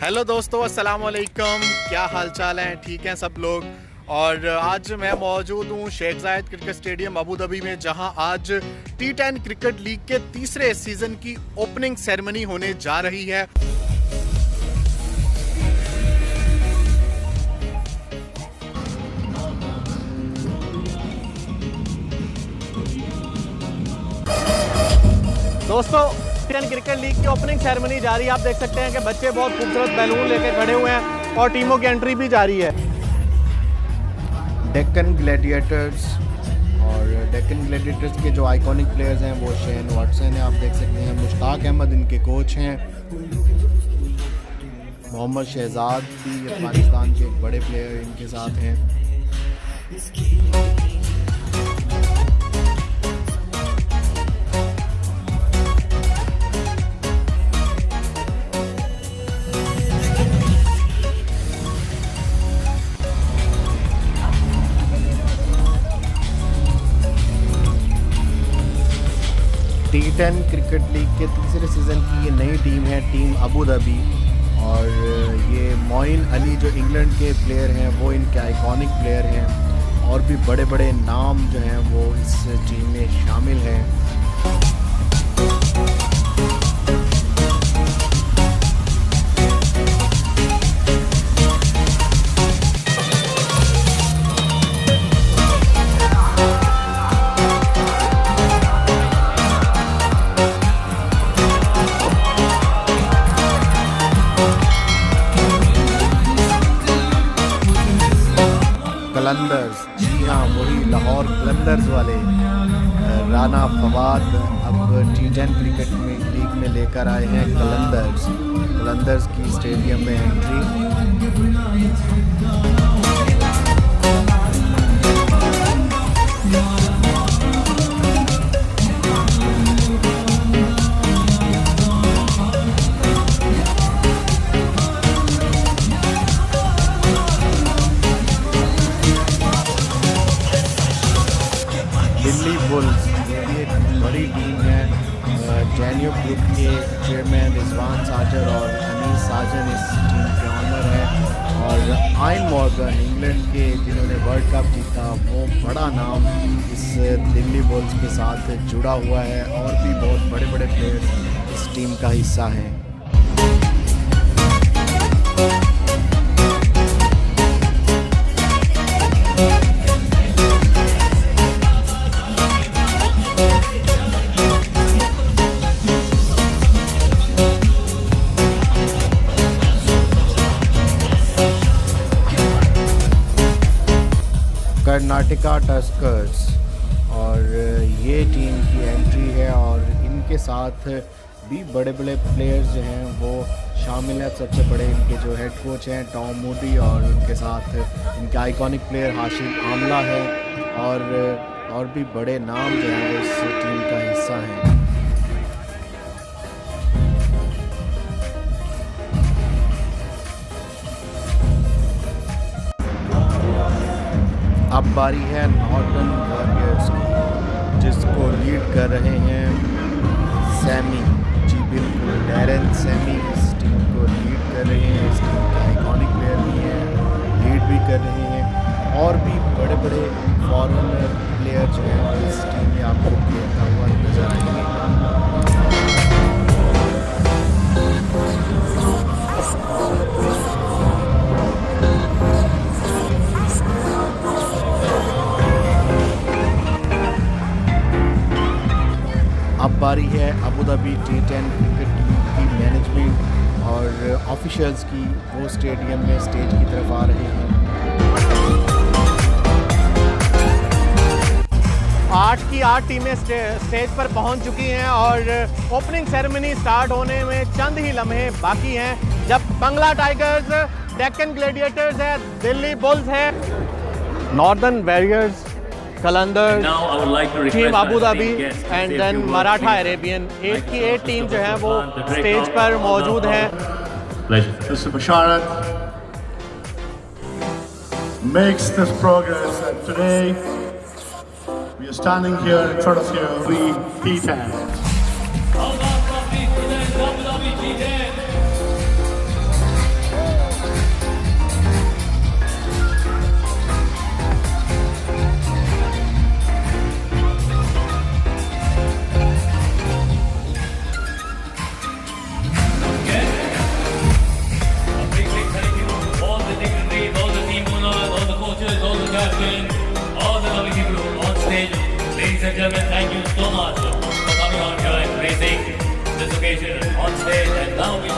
Hello दोस्तों, अस्सलाम वालेकुम। क्या हाल चाल है? ठीक हैं सब लोग। और आज मैं मौजूद हूँ शेख जायद क्रिकेट स्टेडियम अबू धाबी में, जहां आज T10 क्रिकेट लीग के तीसरे सीजन की ओपनिंग सेरेमनी होने जा रही है। दोस्तों, T10 क्रिकेट लीग की ओपनिंग सेरेमनी जारी है। आप देख सकते हैं कि बच्चे बहुत खूबसूरत बैलून लेके खड़े हुए हैं और टीमों की एंट्री भी जारी है। डेक्कन ग्लैडिएटर्स के जो आइकॉनिक प्लेयर्स हैं वो शेन वाटसन है। आप देख सकते हैं मुश्ताक अहमद इनके कोच हैं। मोहम्मद शहजाद भी पाकिस्तान के एक बड़े प्लेयर इनके साथ हैं। T10 क्रिकेट लीग के तीसरे सीज़न की ये नई टीम है, टीम अबू धाबी। और ये मोइन अली जो इंग्लैंड के प्लेयर हैं वो इनके आइकॉनिक प्लेयर हैं। और भी बड़े बड़े नाम जो हैं वो इस टीम में शामिल हैं। कलंदर्स, जी हाँ, वही लाहौर कलंदर्स वाले राना फवाद अब T10 क्रिकेट में लीग में लेकर आए हैं कलंदर्स की स्टेडियम में एंट्री। दिल्ली बुल्स ये भी एक बड़ी टीम है। जैनियो ग्रुप के चेयरमैन रिजवान साजर और अनीस साजन इस टीम के ऑनर हैं। और आयन मॉर्गन इंग्लैंड के जिन्होंने वर्ल्ड कप जीता, वो बड़ा नाम इस दिल्ली बुल्स के साथ जुड़ा हुआ है। और भी बहुत बड़े बड़े प्लेयर्स इस टीम का हिस्सा हैं। कर्नाटका टस्कर्स और ये टीम की एंट्री है। और इनके साथ भी बड़े बड़े प्लेयर्स जो हैं वो शामिल हैं। सबसे बड़े इनके जो हेड कोच हैं टॉम मूडी, और उनके साथ इनके आइकॉनिक प्लेयर हाशिम आमला है। और भी बड़े नाम जो हैं वो इस टीम का हिस्सा हैं। अब बारी है नॉर्दर्न वॉरियर्स की, जिसको लीड कर रहे हैं सैमी। जी बिल्कुल, डैरेन सैमी इस टीम को लीड कर रहे हैं। इस टीम के आइकॉनिक प्लेयर भी हैं, लीड भी कर रहे हैं। और भी बड़े बड़े फॉरेन प्लेयर जो हैं इस टीम में आपको खेलता हुआ नजर आएंगे। अब बारी है Abu Dhabi T10 cricket league की मैनेजमेंट और ऑफिशियल्स की। वो स्टेडियम में स्टेज की तरफ आ रहे हैं। 8 की 8 टीमें स्टेज पर पहुंच चुकी हैं और ओपनिंग सेरेमनी स्टार्ट होने में चंद ही लम्हे बाकी हैं, जब बंगला टाइगर्स, डेक्कन ग्लैडिएटर्स है, दिल्ली बुल्स है, Northern Warriors, Qalandars, Team Abu Dhabi and then Maratha Arabian, 8 की 8 टीम जो है वो स्टेज पर मौजूद है। Mr. Basharat makes this progress, and today we are standing here in front of you, we T10. Ladies and gentlemen, thank you so much for coming on here and gracing this occasion on stage. And now we shall